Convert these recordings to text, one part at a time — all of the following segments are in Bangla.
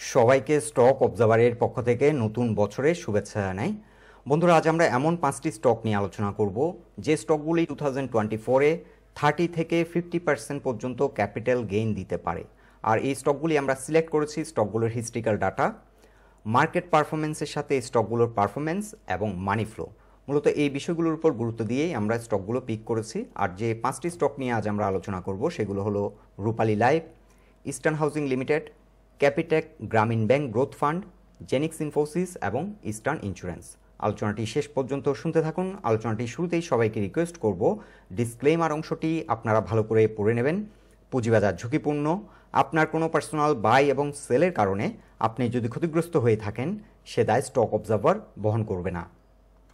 সবাইকে স্টক অবজারভারের পক্ষ থেকে নতুন বছরের শুভেচ্ছা জানাই। বন্ধুরা, আজ আমরা এমন 5টি স্টক নিয়ে আলোচনা করব যে স্টকগুলি 2024-এ 30 থেকে 50% পর্যন্ত ক্যাপিটাল গেইন দিতে পারে। আর এই স্টকগুলি আমরা সিলেক্ট করেছি স্টকগুলোর হিস্ট্রিক্যাল ডাটা, মার্কেট পারফরমেন্সের সাথে স্টকগুলোর পারফরমেন্স এবং মানি ফ্লো। মূলত এই বিষয়গুলোর উপর গুরুত্ব দিয়েই আমরা স্টকগুলো পিক করেছি। আর যে 5টি স্টক নিয়ে আজ আমরা আলোচনা করব সেগুলো হলো Rupali Life, Eastern Housing Limited, Capitec Grameen Bank Growth Fund, Genex Infosys এবং ইস্টার্ন ইন্স্যুরেন্স। আলোচনাটি শেষ পর্যন্ত শুনতে থাকুন। আলোচনাটি শুরুতেই সবাইকে রিকোয়েস্ট করব ডিসক্লেইমার অংশটি আপনারা ভালো করে পড়ে নেবেন। পুঁজিবাজার ঝুঁকিপূর্ণ। আপনার কোনো পার্সোনাল বাই এবং সেলের কারণে আপনি যদি ক্ষতিগ্রস্ত হয়ে থাকেন সে দায় স্টক অবজারভার বহন করবে না।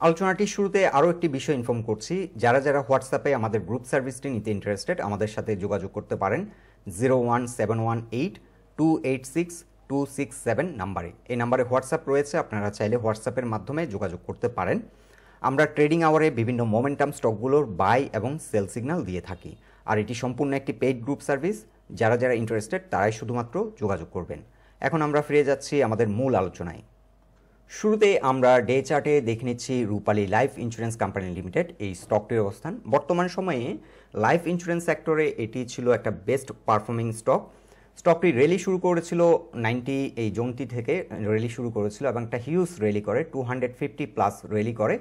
আলোচনাটির শুরুতে আরও একটি বিষয় ইনফর্ম করছি, যারা হোয়াটসঅ্যাপে আমাদের গ্রুপ সার্ভিসটি নিতে ইন্টারেস্টেড আমাদের সাথে যোগাযোগ করতে পারেন 01718286267 নাম্বারে। এই নাম্বারে হোয়াটসঅ্যাপ রয়েছে, আপনারা চাইলে হোয়াটসঅ্যাপের মাধ্যমে যোগাযোগ করতে পারেন। আমরা ট্রেডিং আওয়ারে বিভিন্ন মোমেন্টাম স্টকগুলোর বাই এবং সেল সিগন্যাল দিয়ে থাকি। আর এটি সম্পূর্ণ একটি পেইড গ্রুপ সার্ভিস। যারা ইন্টারেস্টেড তারাই শুধুমাত্র যোগাযোগ করবেন। এখন আমরা ফিরে যাচ্ছি আমাদের মূল আলোচনায়। শুরুতে আমরা ডে চার্টে দেখে নিচ্ছি রূপালী লাইফ ইন্স্যুরেন্স কোম্পানি লিমিটেড এই স্টকটির অবস্থান। বর্তমান সময়ে লাইফ ইন্স্যুরেন্স সেক্টরে এটি ছিল একটা বেস্ট পারফর্মিং স্টক। স্টকটি র্যালি শুরু করেছিল 90 এই জোনটি থেকে র্যালি শুরু করেছিল এবং একটা হিউজ র্যালি করে 250+ র্যালি করে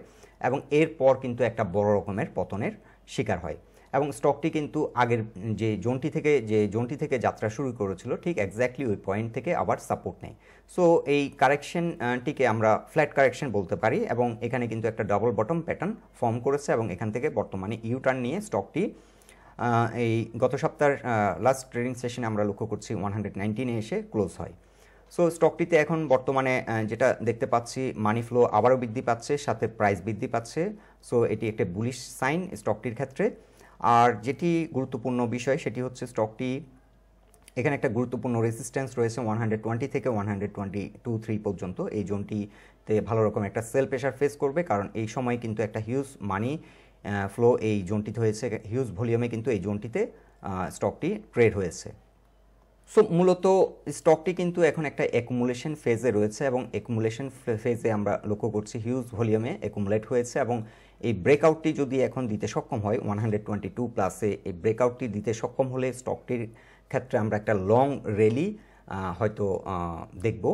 এবং এরপর কিন্তু একটা বড় রকমের পতনের শিকার হয় এবং স্টকটি কিন্তু আগের যে জোনটি থেকে যাত্রা শুরু করেছিল ঠিক এক্স্যাক্টলি ওই পয়েন্ট থেকে আবার সাপোর্ট নেয়। সো এই কারেকশনটিকে আমরা ফ্ল্যাট কারেকশন বলতে পারি এবং এখানে কিন্তু একটা ডাবল বটম প্যাটার্ন ফর্ম করেছে এবং এখান থেকে বর্তমানে ইউ টার্ন নিয়ে স্টকটি এই গত সপ্তাহের লাস্ট ট্রেডিং সেশনে আমরা লক্ষ্য করছি 119-এ এসে ক্লোজ হয়। সো স্টকটিতে এখন বর্তমানে যেটা দেখতে পাচ্ছি মানি ফ্লো আবারও বৃদ্ধি পাচ্ছে, সাথে প্রাইস বৃদ্ধি পাচ্ছে। সো এটি একটা বুলিশ সাইন স্টকটির ক্ষেত্রে। আর যেটি গুরুত্বপূর্ণ বিষয় সেটি হচ্ছে স্টকটি এখানে একটা গুরুত্বপূর্ণ রেজিস্ট্যান্স রয়েছে 120 থেকে 122.3 পর্যন্ত। এই জোনটিতে ভালো রকম একটা সেল প্রেশার ফেস করবে, কারণ এই সময় কিন্তু একটা হিউজ মানি ফ্লো এই জোনটিতে হয়েছে, হিউজ ভলিউমে কিন্তু এই জোনটিতে স্টকটি ট্রেড হয়েছে। সো মূলত স্টকটি কিন্তু এখন একটা অ্যাকুমুলেশন ফেজে রয়েছে এবং অ্যাকুমুলেশন ফেজে আমরা লক্ষ্য করছি হিউজ ভলিউমে অ্যাকুমুলেট হয়েছে এবং এই ব্রেকআউটটি যদি এখন দিতে সক্ষম হয় 122+-এ, এই ব্রেকআউটটি দিতে সক্ষম হলে স্টকটির ক্ষেত্রে আমরা একটা লং র্যালি হয়তো দেখব।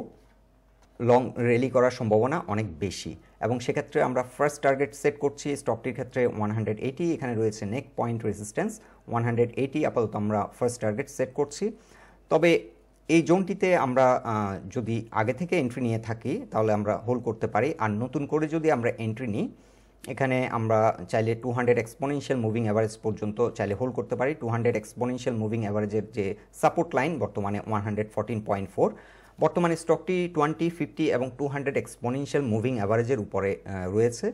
লং র্যালি করার সম্ভাবনা অনেক বেশি এবং সেক্ষেত্রে আমরা ফার্স্ট টার্গেট সেট করছি স্টকটির ক্ষেত্রে 180। এখানে রয়েছে নেক পয়েন্ট রেজিস্ট্যান্স 180, আপাতত আমরা ফার্স্ট টার্গেট সেট করছি। তবে এই জোনটিতে আমরা যদি আগে থেকে এন্ট্রি নিয়ে থাকি তাহলে আমরা হোল্ড করতে পারি, আর নতুন করে যদি আমরা এন্ট্রি নিই এখানে আমরা চাইলে 200 এক্সপোনেনশিয়াল মুভিং অ্যাভারেজ পর্যন্ত চাইলে হোল্ড করতে পারি। 200 এক্সপোনেনশিয়াল মুভিং অ্যাভারেজের যে সাপোর্ট লাইন বর্তমানে 114.4। বর্তমানে স্টকটি 20, 50 এবং 200 এক্সপোনেনশিয়াল মুভিং অ্যাভারেজের উপরে রয়েছে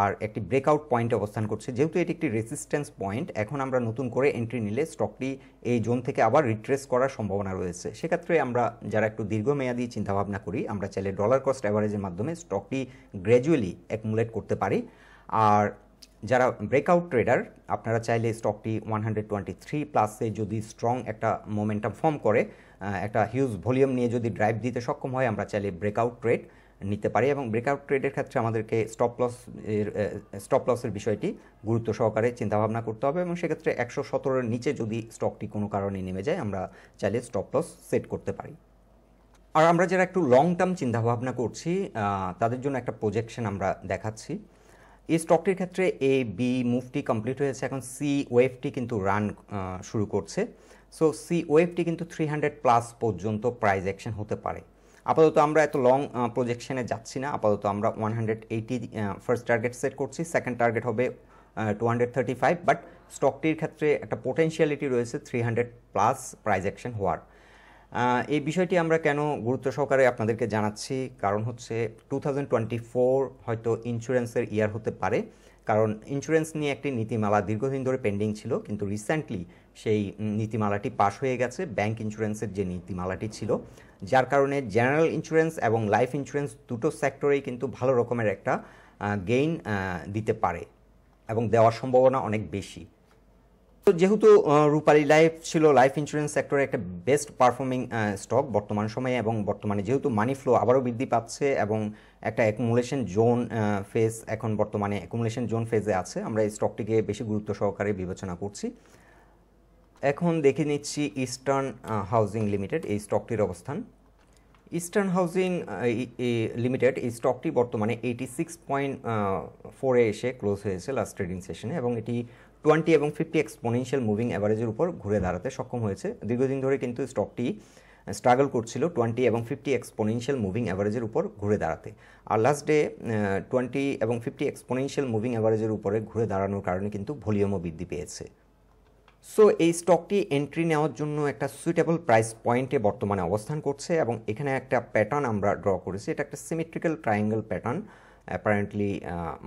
আর একটি ব্রেকআউট পয়েন্টে অবস্থান করছে। যেহেতু এটি একটি রেজিস্ট্যান্স পয়েন্ট, এখন আমরা নতুন করে এন্ট্রি নিলে স্টকটি এই জোন থেকে আবার রিট্রেস করার সম্ভাবনা রয়েছে। সেক্ষেত্রে আমরা যারা একটু দীর্ঘমেয়াদী চিন্তাভাবনা করি আমরা চাইলে ডলার কস্ট অ্যাভারেজের মাধ্যমে স্টকটি গ্র্যাজুয়ালি অ্যাকুমুলেট করতে পারি। আর যারা ব্রেকআউট ট্রেডার আপনারা চাইলে স্টকটি 123+-এ যদি স্ট্রং একটা মোমেন্টাম ফর্ম করে একটা হিউজ ভলিউম নিয়ে যদি ড্রাইভ দিতে সক্ষম হয় আমরা চাইলে ব্রেকআউট ট্রেড নিতে পারি এবং ব্রেকআউট ট্রেডের ক্ষেত্রে আমাদেরকে স্টপ লসের বিষয়টি গুরুত্ব সহকারে চিন্তাভাবনা করতে হবে এবং সেক্ষেত্রে 117-এর নিচে যদি স্টকটি কোনো কারণে নেমে যায় আমরা চাইলে স্টপ লস সেট করতে পারি। আর আমরা যারা একটু লং টার্ম চিন্তাভাবনা করছি তাদের জন্য একটা প্রজেকশন আমরা দেখাচ্ছি। এই স্টকটির ক্ষেত্রে এ বি মুভটি কমপ্লিট হয়েছে, এখন সি ওয়েভটি কিন্তু রান শুরু করছে। সো সি ওয়েভটি কিন্তু 300+ পর্যন্ত প্রাইস অ্যাকশন হতে পারে। আপাতত আমরা এত লং প্রজেকশনে যাচ্ছি না, আপাতত আমরা 180 ফার্স্ট টার্গেট সেট করছি, সেকেন্ড টার্গেট হবে 235, বাট স্টকটির ক্ষেত্রে একটা পোটেনশিয়ালিটি রয়েছে 300+ প্রাইস অ্যাকশন হওয়ার। এই বিষয়টি আমরা কেন গুরুত্ব সহকারে আপনাদেরকে জানাচ্ছি, কারণ হচ্ছে 2024 হয়তো ইন্স্যুরেন্সের ইয়ার হতে পারে, কারণ ইন্স্যুরেন্স নিয়ে একটি নীতিমালা দীর্ঘদিন ধরে পেন্ডিং ছিল কিন্তু রিসেন্টলি সেই নীতিমালাটি পাস হয়ে গেছে, ব্যাংক ইন্স্যুরেন্সের যে নীতিমালাটি ছিল, যার কারণে জেনারেল ইন্স্যুরেন্স এবং লাইফ ইন্স্যুরেন্স দুটো সেক্টরেই কিন্তু ভালো রকমের একটা গেইন দিতে পারে এবং দেওয়ার সম্ভাবনা অনেক বেশি। তো যেহেতু রূপালী লাইফ ছিল লাইফ ইন্স্যুরেন্স সেক্টরে একটা বেস্ট পারফর্মিং স্টক বর্তমান সময়ে, এবং বর্তমানে যেহেতু মানি ফ্লো আবারও বৃদ্ধি পাচ্ছে এবং একটা অ্যাকুমুলেশন জোন ফেজ এখন বর্তমানে অ্যাকুমুলেশন জোন ফেজে আছে, আমরা এই স্টকটিকে বেশি গুরুত্ব সহকারে বিবেচনা করছি। এখন দেখে নিচ্ছি ইস্টার্ন হাউজিং লিমিটেড এই স্টকটির অবস্থান। ইস্টার্ন হাউজিং লিমিটেড এই স্টকটি বর্তমানে 86.4-এ এসে ক্লোজ হয়েছে লাস্ট ট্রেডিং সেশনে, এবং এটি 20 এবং 50 এক্সপোনেনশিয়াল মুভিং অ্যাভারেজের উপর ঘুরে দাঁড়াতে সক্ষম হয়েছে। দীর্ঘদিন ধরে কিন্তু স্টকটি স্ট্রাগল করছিল 20 এবং 50 এক্সপোনেনশিয়াল মুভিং অ্যাভারেজের উপর ঘুরে দাঁড়াতে, আর লাস্ট ডে 20 এবং 50 এক্সপোনেনশিয়াল মুভিং অ্যাভারেজের উপরে ঘুরে দাঁড়ানোর কারণে কিন্তু ভলিউমও বৃদ্ধি পেয়েছে। সো এই স্টকটি এন্ট্রি নেওয়ার জন্য একটা সুইটেবল প্রাইস পয়েন্টে বর্তমানে অবস্থান করছে, এবং এখানে একটা প্যাটার্ন আমরা ড্র করেছি। এটা একটা সিমেট্রিক্যাল ট্রায়াঙ্গেল প্যাটার্ন অ্যাপারেন্টলি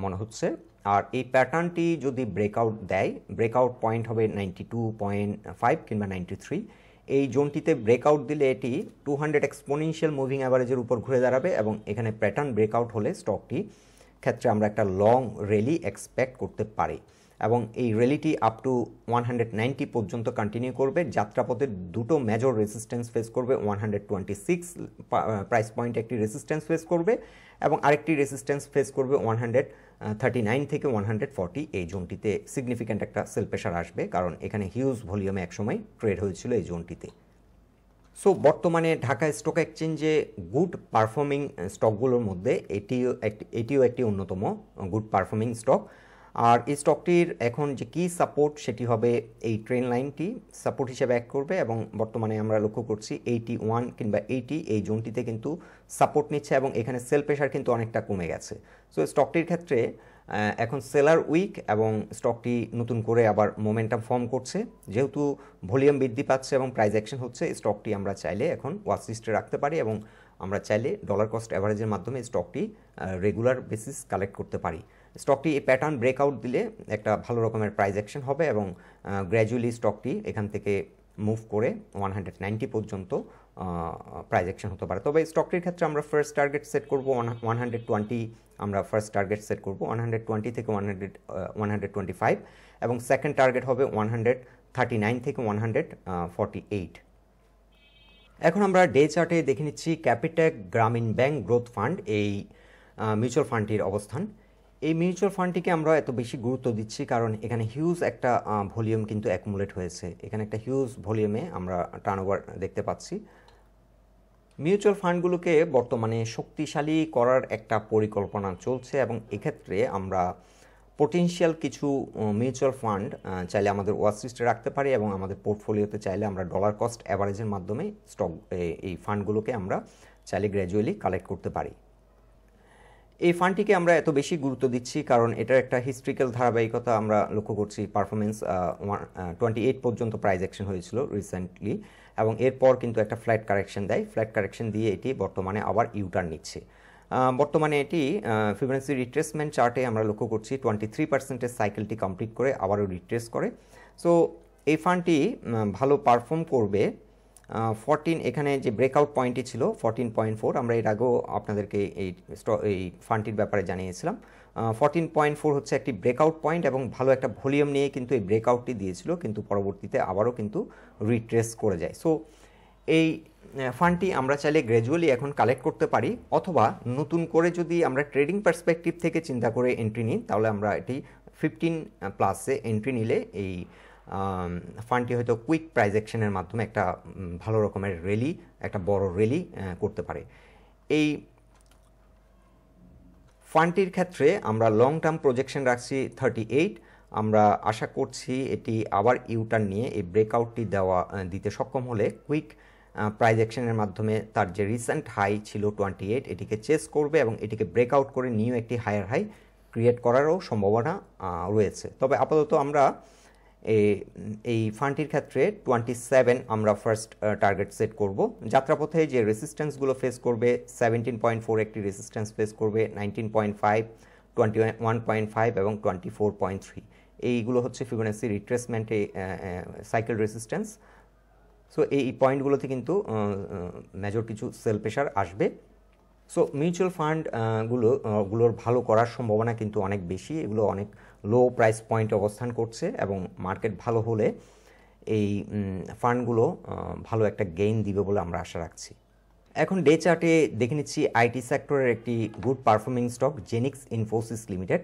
মনে হচ্ছে, আর এই প্যাটার্নটি যদি ব্রেকআউট দেয়, ব্রেকআউট পয়েন্ট হবে 92.5 কিংবা 93। এই জোনটিতে ব্রেকআউট দিলে এটি 200 এক্সপোনেনশিয়াল মুভিং অ্যাভারেজের উপর ঘুরে দাঁড়াবে, এবং এখানে প্যাটার্ন ব্রেকআউট হলে স্টকটি ক্ষেত্রে আমরা একটা লং র্যালি এক্সপেক্ট করতে পারি, এবং এই র্যালিটি আপ টু 190 পর্যন্ত কন্টিনিউ করবে। যাত্রাপথে দুটো মেজর রেজিস্ট্যান্স ফেস করবে, 126 প্রাইস পয়েন্ট একটি রেজিস্ট্যান্স ফেস করবে, এবং আরেকটি রেজিস্ট্যান্স ফেস করবে 139 থেকে 140। এই জোনটিতে সিগনিফিক্যান্ট একটা সেল প্রেশার আসবে, কারণ এখানে হিউজ ভলিউমে একসময় ট্রেড হয়েছিল এই জোনটিতে। সো বর্তমানে ঢাকা স্টক এক্সচেঞ্জে গুড পারফর্মিং স্টকগুলোর মধ্যে এটিও একটি অন্যতম গুড পারফর্মিং স্টক। আর এই স্টকটির এখন যে কি সাপোর্ট সেটি হবে এই ট্রেন লাইনটি সাপোর্ট হিসেবে অ্যাক্ট করবে, এবং বর্তমানে আমরা লক্ষ্য করছি 81 কিংবা 80 এই জোনটিতে কিন্তু সাপোর্ট নিচ্ছে, এবং এখানে সেল প্রেশার কিন্তু অনেকটা কমে গেছে। সো স্টকটির ক্ষেত্রে এখন সেলার উইক, এবং স্টকটি নতুন করে আবার মোমেন্টাম ফর্ম করছে। যেহেতু ভলিউম বৃদ্ধি পাচ্ছে এবং প্রাইস অ্যাকশন হচ্ছে, স্টকটি আমরা চাইলে এখন ওয়াচ লিস্টে রাখতে পারি, এবং আমরা চাইলে ডলার কস্ট অ্যাভারেজের মাধ্যমে স্টকটি রেগুলার বেসিস কালেক্ট করতে পারি। স্টকটি এই প্যাটার্ন ব্রেকআউট দিলে একটা ভালো রকমের প্রাইস অ্যাকশন হবে, এবং গ্র্যাজুয়ালি স্টকটি এখান থেকে মুভ করে 190 পর্যন্ত প্রাইস অ্যাকশন হতে পারে। তবে স্টকটির ক্ষেত্রে আমরা ফার্স্ট টার্গেট সেট করব 120, আমরা ফার্স্ট টার্গেট সেট করব 120 থেকে 125, এবং সেকেন্ড টার্গেট হবে 139 থেকে 148। এখন আমরা ডে চার্টে দেখে নিচ্ছি Capitec Grameen Bank Growth fund এই মিউচুয়াল ফান্ডটির অবস্থান। এই মিউচুয়াল ফান্ডটিকে আমরা এত বেশি গুরুত্ব দিচ্ছি কারণ এখানে হিউজ একটা ভলিউম কিন্তু অ্যাকুমুলেট হয়েছে। এখানে একটা হিউজ ভলিউমে আমরা টার্নওভার দেখতে পাচ্ছি। মিউচুয়াল ফান্ডগুলোকে বর্তমানে শক্তিশালী করার একটা পরিকল্পনা চলছে, এবং এক্ষেত্রে আমরা পোটেনশিয়াল কিছু মিউচুয়াল ফান্ড চাইলে আমাদের ওয়াচ লিস্টে রাখতে পারি, এবং আমাদের পোর্টফোলিওতে চাইলে আমরা ডলার কস্ট অ্যাভারেজের মাধ্যমে স্টক এই ফান্ডগুলোকে আমরা চাইলে গ্র্যাজুয়ালি কালেক্ট করতে পারি। এই ফান্ডটিকে আমরা এত বেশি গুরুত্ব দিচ্ছি কারণ এটার একটা হিস্ট্রিক্যাল ধারাবাহিকতা আমরা লক্ষ্য করছি। পারফরমেন্স 28 পর্যন্ত প্রাইস অ্যাকশন হয়েছিল রিসেন্টলি, এবং এরপর কিন্তু একটা ফ্ল্যাট কারেকশন দেয়। ফ্ল্যাট কারেকশন দিয়ে এটি বর্তমানে আবার ইউটার্ন নিচ্ছে। বর্তমানে এটি ফিবোনাচি রিট্রেসমেন্ট চার্টে আমরা লক্ষ্য করছি 23% সাইকেলটি কমপ্লিট করে আবারও রিট্রেস করে। সো এই ফান্ডটি ভালো পারফর্ম করবে। 14 এখানে যে ব্রেকআউট পয়েন্টটি ছিল 14.4, আমরা এর আগেও আপনাদেরকে এই ফান্ডটির ব্যাপারে জানিয়েছিলাম। 14.4 হচ্ছে একটি ব্রেকআউট পয়েন্ট, এবং ভালো একটা ভলিউম নিয়ে কিন্তু এই ব্রেকআউটটি দিয়েছিল, কিন্তু পরবর্তীতে আবারও কিন্তু রিট্রেস করে যায়। সো এই ফান্ডটি আমরা চাইলে গ্র্যাজুয়ালি এখন কালেক্ট করতে পারি, অথবা নতুন করে যদি আমরা ট্রেডিং পার্সপেক্টিভ থেকে চিন্তা করে এন্ট্রি নিই তাহলে আমরা এটি 15+ এন্ট্রি নিলে এই ফান্ডটি হয়তো কুইক প্রাইস অ্যাকশনের মাধ্যমে একটা ভালো রকমের র্যালি, একটা বড় র্যালি করতে পারে। এই ফান্ডটির ক্ষেত্রে আমরা লং টার্ম প্রজেকশন রাখছি 38। আমরা আশা করছি এটি আবার ইউটার্ন নিয়ে এই ব্রেকআউটটি দিতে সক্ষম হলে কুইক প্রাইস অ্যাকশনের মাধ্যমে তার যে রিসেন্ট হাই ছিল 28 এটিকে চেস করবে, এবং এটিকে ব্রেকআউট করে নিউ একটি হায়ার হাই ক্রিয়েট করারও সম্ভাবনা রয়েছে। তবে আপাতত আমরা এই ফান্ডটির ক্ষেত্রে 27 আমরা ফার্স্ট টার্গেট সেট করব। যাত্রাপথে যে রেসিস্ট্যান্সগুলো ফেস করবে 17.4 একটি রেসিস্ট্যান্স ফেস করবে, 19.5, 21.5 এবং 24.3 এইগুলো হচ্ছে ফিবোনাচি রিট্রেসমেন্টে সাইকেল রেসিস্ট্যান্স। সো এই পয়েন্টগুলোতে কিন্তু মেজর কিছু সেল প্রেশার আসবে। সো মিউচুয়াল ফান্ডগুলোর ভালো করার সম্ভাবনা কিন্তু অনেক বেশি, এগুলো অনেক লো প্রাইস পয়েন্টে অবস্থান করছে এবং মার্কেট ভালো হলে এই ফান্ডগুলো ভালো একটা গেইন দিবে বলে আমরা আশা রাখছি। এখন ডে চার্টে দেখে নিচ্ছি আইটি সেক্টরের একটি good performing stock Xenix Infosys limited.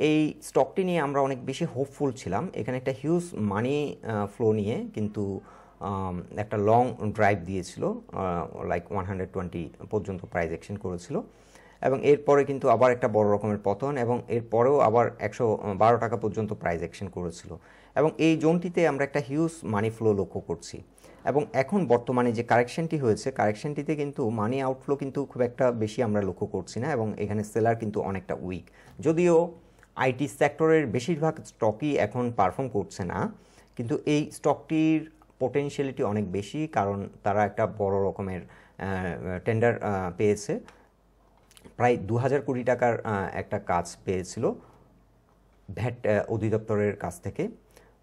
এই স্টকটি নিয়ে আমরা অনেক বেশি হোপফুল ছিলাম। এখানে একটা হিউজ মানি ফ্লো নিয়ে কিন্তু একটা লং ড্রাইভ দিয়েছিল, লাইক 120 পর্যন্ত প্রাইস অ্যাকশন করেছিল এবং এরপরে কিন্তু আবার একটা বড় রকমের পতন এবং এরপরেও আবার 112 টাকা পর্যন্ত প্রাইস অ্যাকশন করেছিল এবং এই জোনটিতে আমরা একটা হিউজ মানি ফ্লো লক্ষ্য করছি। এবং এখন বর্তমানে যে কারেকশনটি হয়েছে, কারেকশনটিতে কিন্তু মানি আউটফ্লো কিন্তু খুব একটা বেশি আমরা লক্ষ্য করছি না এবং এখানে সেলার কিন্তু অনেকটা উইক। যদিও আইটি সেক্টরের বেশিরভাগ স্টকই এখন পারফর্ম করছে না, কিন্তু এই স্টকটির পোটেনশিয়ালিটি অনেক বেশি, কারণ তারা একটা বড় রকমের টেন্ডার পেয়েছে, প্রায় 2000 কোটি টাকার একটা কাজ পেয়েছিল ভ্যাট অধিদপ্তরের কাছ থেকে।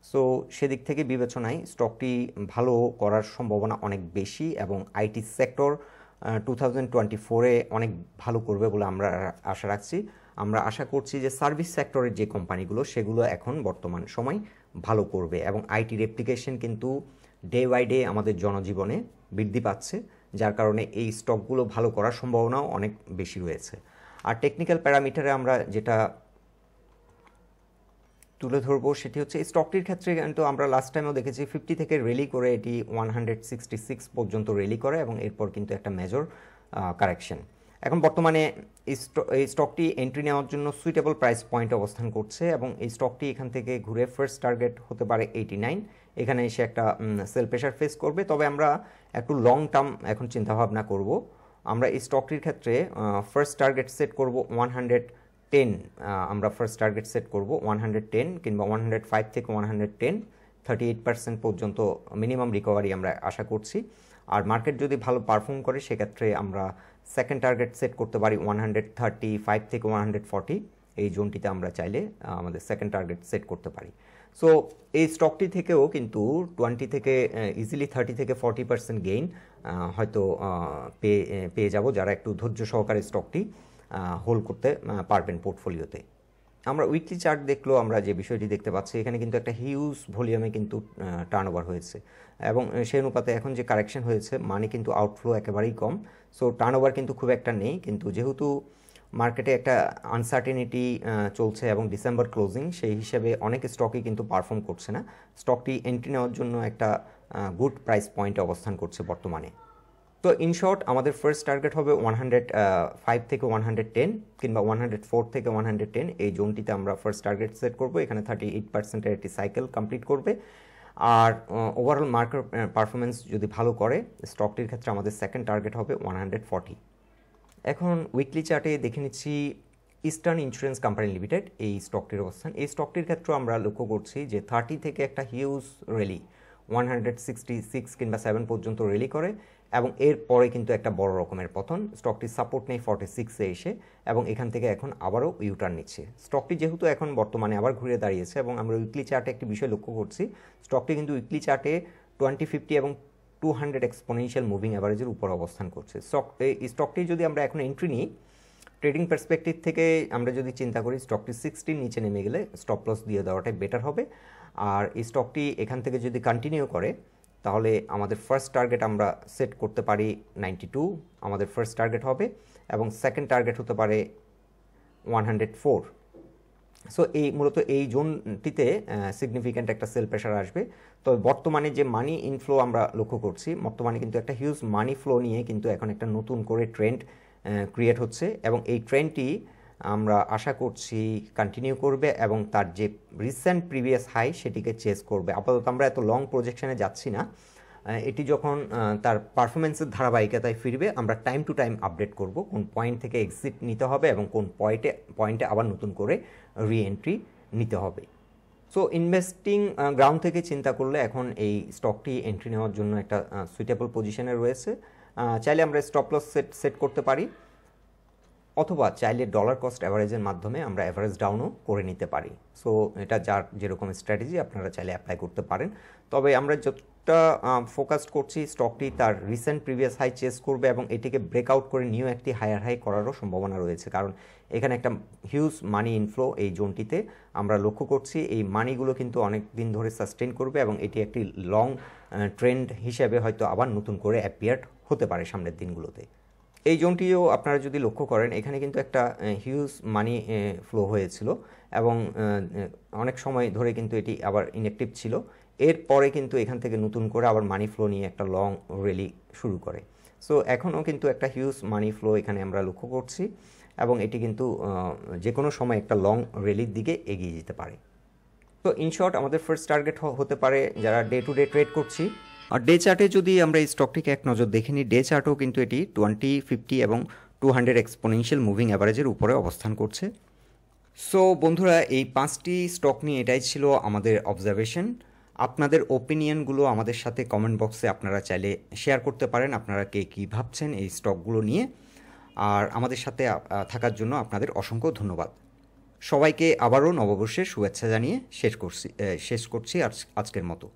সো সেদিক থেকে বিবেচনায় স্টকটি ভালো করার সম্ভাবনা অনেক বেশি এবং আইটি সেক্টর 2024-এ অনেক ভালো করবে বলে আমরা আশা রাখছি। আমরা আশা করছি যে সার্ভিস সেক্টরের যে কোম্পানিগুলো সেগুলো এখন বর্তমান সময় ভালো করবে এবং আইটির অ্যাপ্লিকেশন কিন্তু ডে বাই ডে আমাদের জনজীবনে বৃদ্ধি পাচ্ছে, যার কারণে এই স্টকগুলো ভালো করার সম্ভাবনাও অনেক বেশি রয়েছে। আর টেকনিক্যাল প্যারামিটারে আমরা যেটা তুলে ধরবো সেটি হচ্ছে এই স্টকটির ক্ষেত্রে কিন্তু আমরা লাস্ট টাইমও দেখেছি 50 থেকে রেলি করে এটি 166 পর্যন্ত রেলি করে এবং এরপর কিন্তু একটা মেজর কারেকশন। এখন বর্তমানে এই স্টকটি এন্ট্রি নেওয়ার জন্য সুইটেবল প্রাইস পয়েন্ট অবস্থান করছে এবং এই স্টকটি এখান থেকে ঘুরে ফার্স্ট টার্গেট হতে পারে 89। এখানে এসে একটা সেল প্রেশার ফেস করবে, তবে আমরা একটু লং টার্ম এখন চিন্তাভাবনা করব। আমরা এই স্টকটির ক্ষেত্রে ফার্স্ট টার্গেট সেট করব 110, আমরা ফার্স্ট টার্গেট সেট করব 110 কিংবা 105 থেকে 110, 38% পর্যন্ত মিনিমাম রিকভারি আমরা আশা করছি। আর মার্কেট যদি ভালো পারফর্ম করে সেক্ষেত্রে আমরা সেকেন্ড টার্গেট সেট করতে পারি 135 থেকে 140, এই জোনটিতে আমরা চাইলে আমাদের সেকেন্ড টার্গেট সেট করতে পারি। সো এই স্টকটি থেকেও কিন্তু 20 থেকে ইজিলি 30 থেকে 40% গেইন হয়তো পেয়ে যাব যারা একটু ধৈর্য সহকারে স্টকটি হোল্ড করতে পারবেন পোর্টফোলিওতে। আমরা উইকলি চার্ট দেখলেও আমরা যে বিষয়টি দেখতে পাচ্ছি, এখানে কিন্তু একটা হিউজ ভলিউমে কিন্তু টার্নওভার হয়েছে এবং সেই অনুপাতে এখন যে কারেকশন হয়েছে মানি কিন্তু আউটফ্লো একেবারেই কম। সো টার্নওভার কিন্তু খুব একটা নেই, কিন্তু যেহেতু মার্কেটে একটা আনসার্টেনিটি চলছে এবং ডিসেম্বর ক্লোজিং, সেই হিসেবে অনেক স্টকই কিন্তু পারফর্ম করছে না। স্টকটি এন্ট্রি নেওয়ার জন্য একটা গুড প্রাইস পয়েন্টে অবস্থান করছে বর্তমানে। তো ইন শর্ট আমাদের ফার্স্ট টার্গেট হবে 105 থেকে 110 কিংবা 104 থেকে 110, এই জোনটিতে আমরা ফার্স্ট টার্গেট সেট করব। এখানে 38%-এর একটি সাইকেল কমপ্লিট করবে। আর ওভারঅল মার্কেট পারফরমেন্স যদি ভালো করে স্টকটির ক্ষেত্রে আমাদের সেকেন্ড টার্গেট হবে 140। এখন উইকলি চার্টে দেখে নিচ্ছি ইস্টার্ন ইন্স্যুরেন্স কোম্পানি লিমিটেড, এই স্টকটির অবস্থান। এই স্টকটির ক্ষেত্রে আমরা লক্ষ্য করছি যে 30 থেকে একটা হিউজ রেলি 166 কিংবা 7 পর্যন্ত রেলি করে এবং এরপরে কিন্তু একটা বড় রকমের পতন। স্টকটি সাপোর্ট নেই 46-এ এসে এবং এখান থেকে এখন আবারও ইউটার্ন নিচ্ছে। স্টকটি যেহেতু এখন বর্তমানে আবার ঘুরে দাঁড়িয়েছে এবং আমরা উইকলি চার্টে একটি বিষয় লক্ষ্য করছি, স্টকটি কিন্তু উইকলি চার্টে 20, 50 এবং 200 এক্সপোনেনশিয়াল মুভিং অ্যাভারেজের উপর অবস্থান করছে। এই স্টকটি যদি আমরা এখন এন্ট্রি নিই, ট্রেডিং পার্সপেক্টিভ থেকে আমরা যদি চিন্তা করি স্টকটি 60 নিচে নেমে গেলে স্টপ লস দিয়ে দেওয়াটাই বেটার হবে। আর এই স্টকটি এখান থেকে যদি কন্টিনিউ করে তাহলে আমাদের ফার্স্ট টার্গেট আমরা সেট করতে পারি 92, আমাদের ফার্স্ট টার্গেট হবে এবং সেকেন্ড টার্গেট হতে পারে 104। সো মূলত এই জোনটিতে সিগনিফিক্যান্ট একটা সেল প্রেশার আসবে। তবে বর্তমানে যে মানি ইনফ্লো আমরা লক্ষ্য করছি, বর্তমানে কিন্তু একটা হিউজ মানি ফ্লো নিয়ে কিন্তু এখন একটা নতুন করে ট্রেন্ড ক্রিয়েট হচ্ছে এবং এই ট্রেন্ডটি আমরা আশা করছি কন্টিনিউ করবে এবং তার যে রিসেন্ট প্রিভিয়াস হাই সেটিকে চেস করবে। আপাতত আমরা এত লং প্রজেকশনে যাচ্ছি না, এটি যখন তার পারফরমেন্সের ধারাবাহিকতায় ফিরবে আমরা টাইম টু টাইম আপডেট করব কোন পয়েন্ট থেকে এক্সিট নিতে হবে এবং কোন পয়েন্টে আবার নতুন করে রিএন্ট্রি নিতে হবে। সো ইনভেস্টিং গ্রাউন্ড থেকে চিন্তা করলে এখন এই স্টকটি এন্ট্রি নেওয়ার জন্য একটা সুইটেবল পজিশনে রয়েছে। চাইলে আমরা স্টপ লস সেট করতে পারি অথবা চাইলে ডলার কস্ট অ্যাভারেজের মাধ্যমে আমরা অ্যাভারেজ ডাউনও করে নিতে পারি। সো এটা যার যেরকম স্ট্র্যাটেজি আপনারা চাইলে অ্যাপ্লাই করতে পারেন। তবে আমরা স্টকটা ফোকাস করছি, স্টকটি তার রিসেন্ট প্রিভিয়াস হাই চেস করবে এবং এটিকে ব্রেকআউট করে নিউ একটি হায়ার হাই করারও সম্ভাবনা রয়েছে, কারণ এখানে একটা হিউজ মানি ইনফ্লো এই জোনটিতে আমরা লক্ষ্য করছি। এই মানিগুলো কিন্তু অনেক দিন ধরে সাস্টেন করবে এবং এটি একটি লং ট্রেন্ড হিসেবে হয়তো আবার নতুন করে অ্যাপিয়ার্ড হতে পারে সামনের দিনগুলোতে। এই জোনটিও আপনারা যদি লক্ষ্য করেন, এখানে কিন্তু একটা হিউজ মানি ফ্লো হয়েছিল এবং অনেক সময় ধরে কিন্তু এটি আবার ইনঅ্যাক্টিভ ছিল। এরপরে কিন্তু এখান থেকে নতুন করে আবার মানি ফ্লো নিয়ে একটা লং র্যালি শুরু করে। সো এখনও কিন্তু একটা হিউজ মানি ফ্লো এখানে আমরা লক্ষ্য করছি এবং এটি কিন্তু যে কোনো সময় একটা লং র্যালির দিকে এগিয়ে যেতে পারে। তো ইন শর্ট আমাদের ফার্স্ট টার্গেট হতে পারে যারা ডে টু ডে ট্রেড করছি। আর ডে চার্টে যদি আমরা এই স্টকটিকে এক নজর দেখে নিই, ডে চার্টেও কিন্তু এটি 20, 50 এবং 200 এক্সপোনেনশিয়াল মুভিং অ্যাভারেজের উপরে অবস্থান করছে। সো বন্ধুরা, এই 5টি স্টক নিয়ে এটাই ছিল আমাদের অবজারভেশন। আপনাদের ওপিনিয়নগুলো আমাদের সাথে কমেন্ট বক্সে আপনারা চাইলে শেয়ার করতে পারেন, আপনারা কে কী ভাবছেন এই স্টকগুলো নিয়ে। আর আমাদের সাথে থাকার জন্য আপনাদের অসংখ্য ধন্যবাদ। সবাইকে আবারও নববর্ষের শুভেচ্ছা জানিয়ে শেষ করছি আজকের মতো।